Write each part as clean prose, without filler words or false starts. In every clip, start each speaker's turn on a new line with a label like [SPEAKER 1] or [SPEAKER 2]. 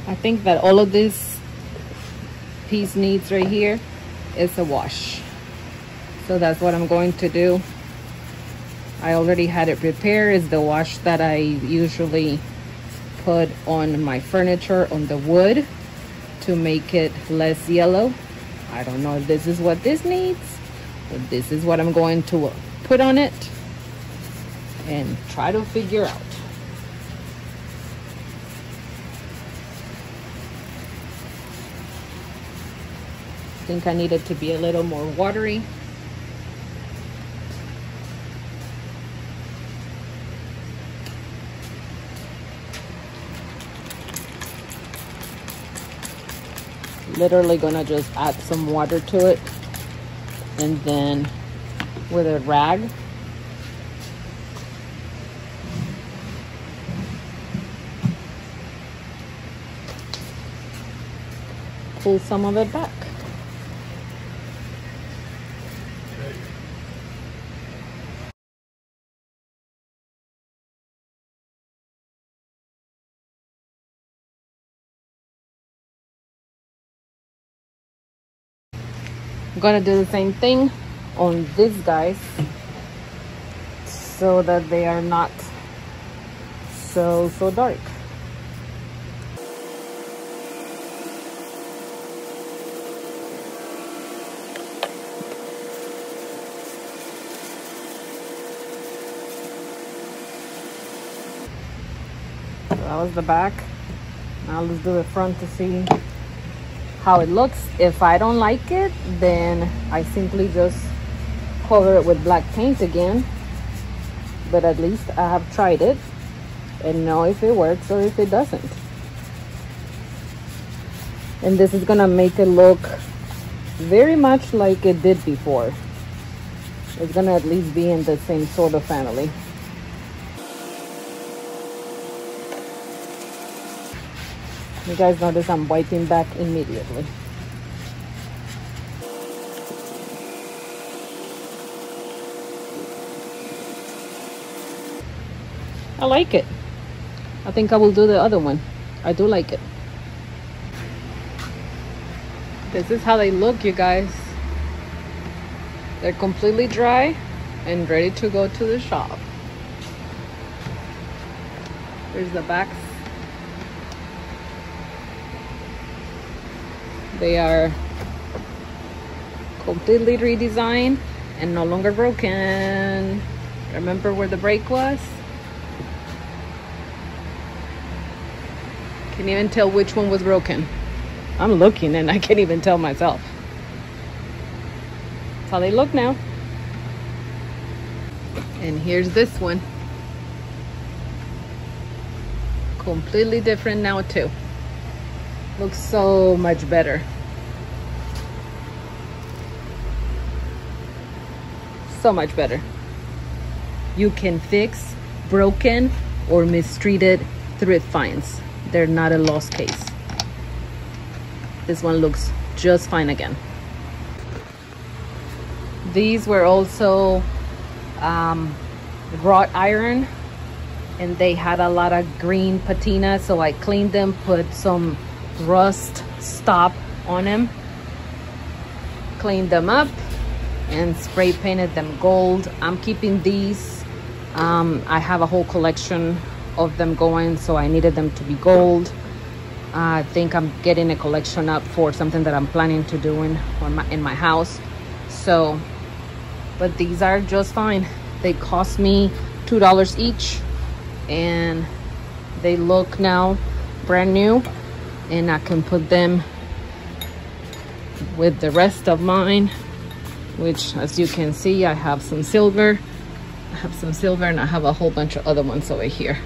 [SPEAKER 1] I think that all of this piece needs right here is a wash. So that's what I'm going to do. I already had it prepared. It's the wash that I usually put on my furniture, on the wood, to make it less yellow. I don't know if this is what this needs, but this is what I'm going to put on it and try to figure out. I think I need it to be a little more watery. Literally gonna just add some water to it, and then with a rag pull some of it back. I'm gonna do the same thing on these guys so that they are not so dark. So that was the back. Now let's do the front to see how it looks. If I don't like it, then I simply just cover it with black paint again. But at least I have tried it and know if it works or if it doesn't. And this is gonna make it look very much like it did before. It's gonna at least be in the same sort of family. You guys notice I'm wiping back immediately. I like it. I think I will do the other one. I do like it. This is how they look, you guys. They're completely dry and ready to go to the shop. Here's the backs. They are completely redesigned and no longer broken. Remember where the break was? Can't even tell which one was broken. I'm looking and I can't even tell myself. That's how they look now. And here's this one. Completely different now too. Looks so much better. So much better. You can fix broken or mistreated thrift finds. They're not a lost case. This one looks just fine again. These were also wrought iron, and they had a lot of green patina, so I cleaned them, put some rust stop on them, cleaned them up, and spray painted them gold. I'm keeping these. I have a whole collection of them going, so I needed them to be gold. I think I'm getting a collection up for something that I'm planning to do in my house. So, but these are just fine. They cost me $2 each, and they look now brand new, and I can put them with the rest of mine, which, as you can see, I have some silver. And I have a whole bunch of other ones over here.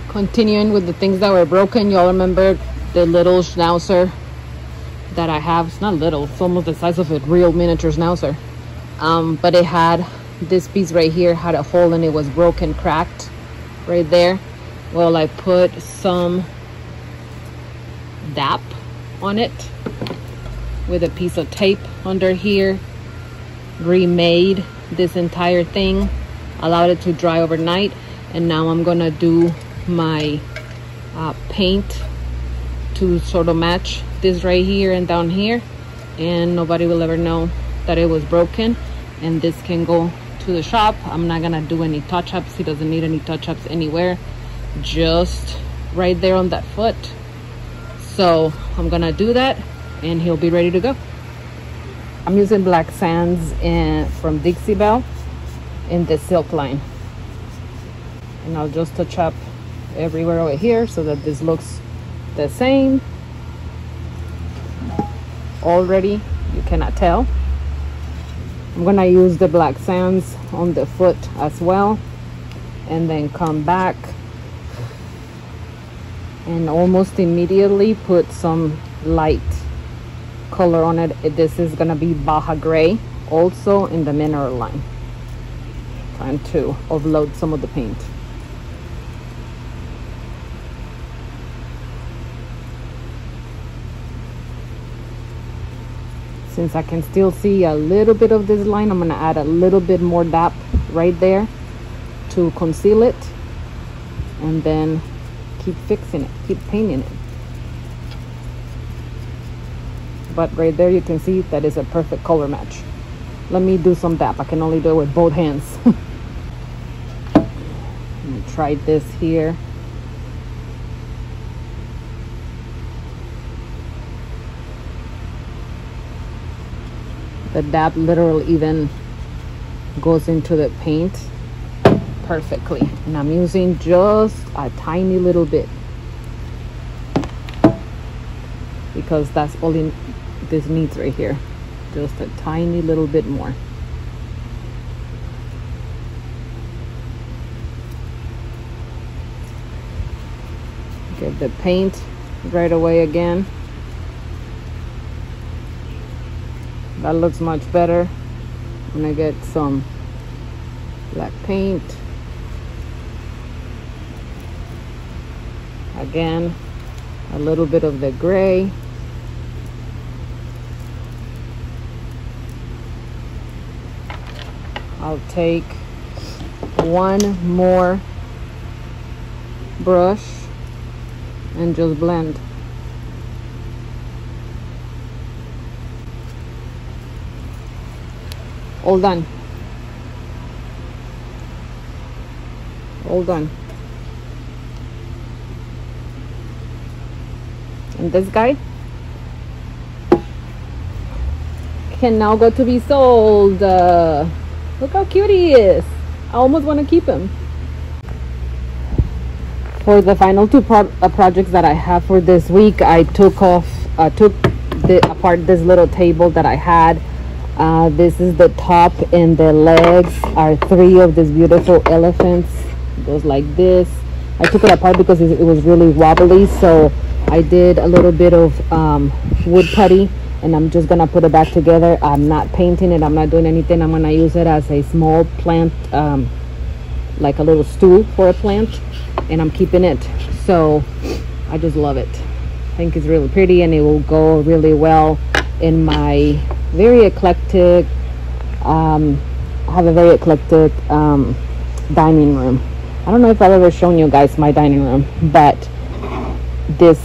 [SPEAKER 1] Continuing with the things that were broken, y'all remember the little schnauzer that I have? It's not little, it's almost the size of a real miniature schnauzer. But it had this piece right here, had a hole, and it was broken, cracked right there. Well, I put some DAP on it with a piece of tape under here, remade this entire thing, allowed it to dry overnight, and now I'm gonna do my paint to sort of match this right here and down here, and nobody will ever know that it was broken. And this can go to the shop. I'm not gonna do any touch-ups. He doesn't need any touch-ups anywhere, just right there on that foot. So I'm gonna do that and he'll be ready to go. I'm using black sands from Dixie Belle in the silk line, and I'll just touch up everywhere over here so that this looks the same. Already you cannot tell. I'm gonna use the black sands on the foot as well, and then come back and almost immediately put some light color on it. This is gonna be Baja Gray, also in the mineral line. Trying to offload some of the paint. Since I can still see a little bit of this line, I'm gonna add a little bit more dap right there to conceal it, and then keep fixing it, keep painting it. But right there you can see that is a perfect color match. Let me do some dap. I can only do it with both hands. Let me try this here. The dab literally even goes into the paint perfectly, and I'm using just a tiny little bit because that's all this needs right here, just a tiny little bit more. Get the paint right away again. That looks much better. I'm gonna get some black paint. Again, a little bit of the gray. I'll take one more brush and just blend. All done. All done. And this guy can now go to be sold. Look how cute he is. I almost want to keep him. For the final two projects that I have for this week, I took apart this little table that I had. This is the top, and the legs are 3 of these beautiful elephants. It goes like this. I took it apart because it was really wobbly, so I did a little bit of wood putty, and I'm just gonna put it back together. I'm not painting it, I'm not doing anything. I'm gonna use it as a small plant, like a little stool for a plant, and I'm keeping it. So I just love it. I think it's really pretty, and it will go really well in my very eclectic, I have a very eclectic dining room. I don't know if I've ever shown you guys my dining room, but this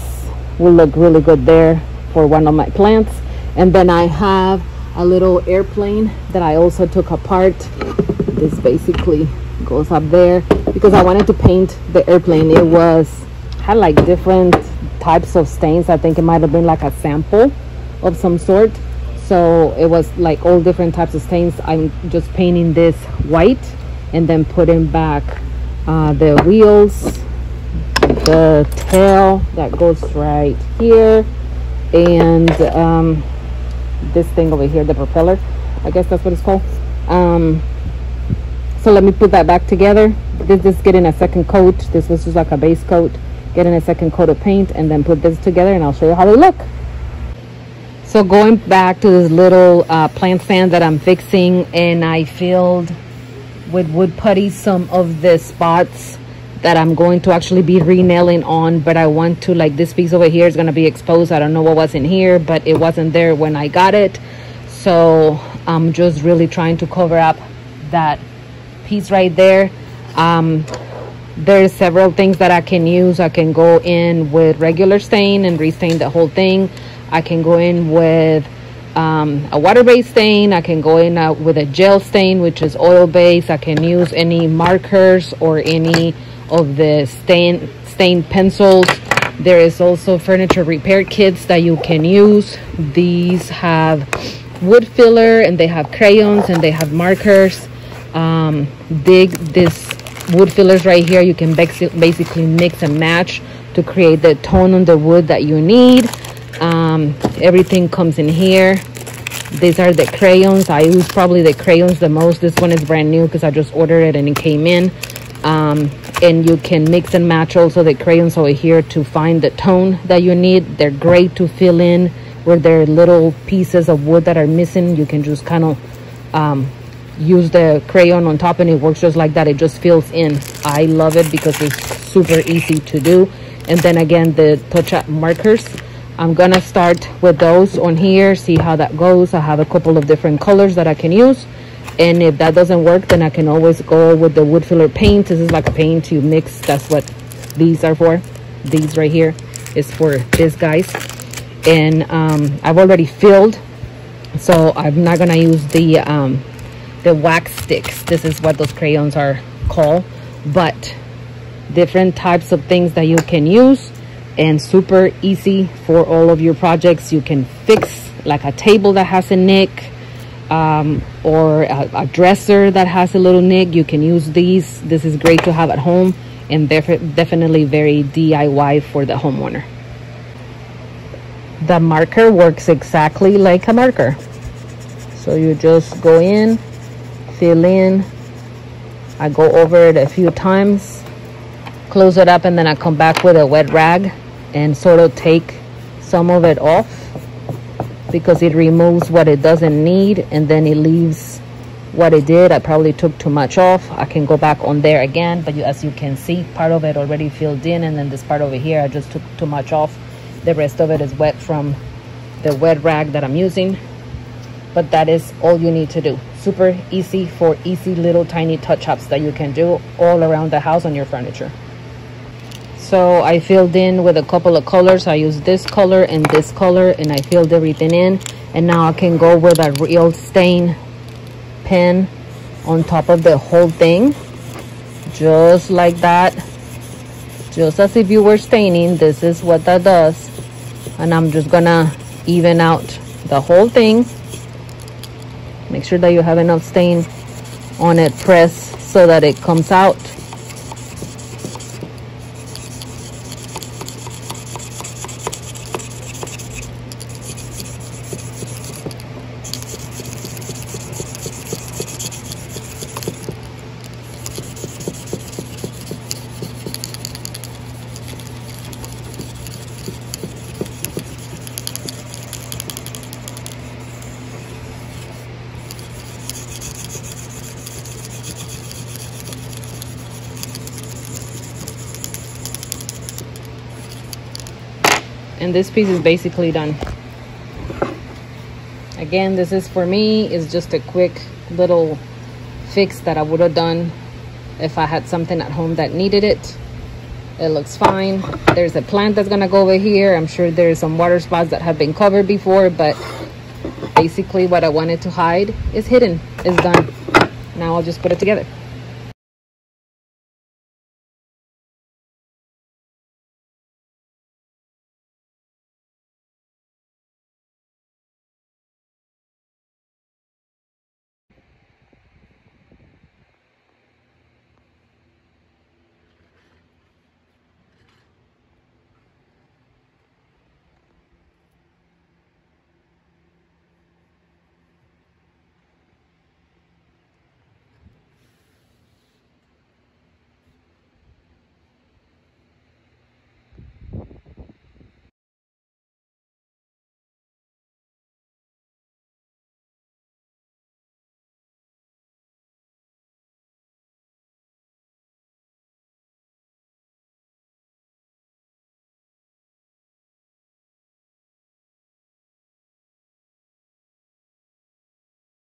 [SPEAKER 1] will look really good there for one of my plants. And then I have a little airplane that I also took apart. This basically goes up there because I wanted to paint the airplane. It had like different types of stains. I think it might have been like a sample of some sort, so it was like all different types of stains. I'm just painting this white and then putting back the wheels, the tail that goes right here, and this thing over here, the propeller, I guess that's what it's called. So let me put that back together. This is getting a second coat. This was just like a base coat, getting a second coat of paint, and then put this together, and I'll show you how they look. So going back to this little plant stand that I'm fixing, and I filled with wood putty some of the spots that I'm going to actually be re-nailing on, but I want to, like this piece over here is going to be exposed. I don't know what was in here, but it wasn't there when I got it. So I'm just really trying to cover up that piece right there. There's several things that I can use. I can go in with regular stain and restain the whole thing. I can go in with a water-based stain. I can go in with a gel stain, which is oil-based. I can use any markers or any of the stain pencils. There is also furniture repair kits that you can use. These have wood filler, and they have crayons, and they have markers. This wood fillers right here, you can basically mix and match to create the tone on the wood that you need. Everything comes in here. These are the crayons. I use probably the crayons the most. This one is brand new because I just ordered it and it came in. And you can mix and match also the crayons over here to find the tone that you need. They're great to fill in where there are little pieces of wood that are missing. You can just kind of use the crayon on top and it works just like that. It just fills in. I love it because it's super easy to do. And then again, the touch-up markers, I'm gonna start with those on here, see how that goes. I have a couple of different colors that I can use, and if that doesn't work, then I can always go with the wood filler paint. This is like a paint you mix. That's what these are for. These right here is for this, guys. And I've already filled, so I'm not gonna use the wax sticks. This is what those crayons are called. But different types of things that you can use, and super easy for all of your projects. You can fix like a table that has a nick, or a dresser that has a little nick. You can use these. This is great to have at home, and definitely very DIY for the homeowner. The marker works exactly like a marker. So you just go in, fill in. I go over it a few times, close it up, and then I come back with a wet rag and sort of take some of it off, because it removes what it doesn't need and then it leaves what it did. I probably took too much off. I can go back on there again, but as you can see, part of it already filled in, and then this part over here I just took too much off. The rest of it is wet from the wet rag that I'm using. But that is all you need to do. Super easy for easy little tiny touch-ups that you can do all around the house on your furniture. So I filled in with a couple of colors. I used this color and this color, and I filled everything in. And now I can go with a real stain pen on top of the whole thing, just like that, just as if you were staining. This is what that does. And I'm just gonna even out the whole thing. Make sure that you have enough stain on it. Press so that it comes out. And this piece is basically done. Again, this is for me, is just a quick little fix that I would have done if I had something at home that needed it. It looks fine. There's a plant that's gonna go over here. I'm sure there's some water spots that have been covered before, but basically what I wanted to hide is hidden. It's done. Now I'll just put it together.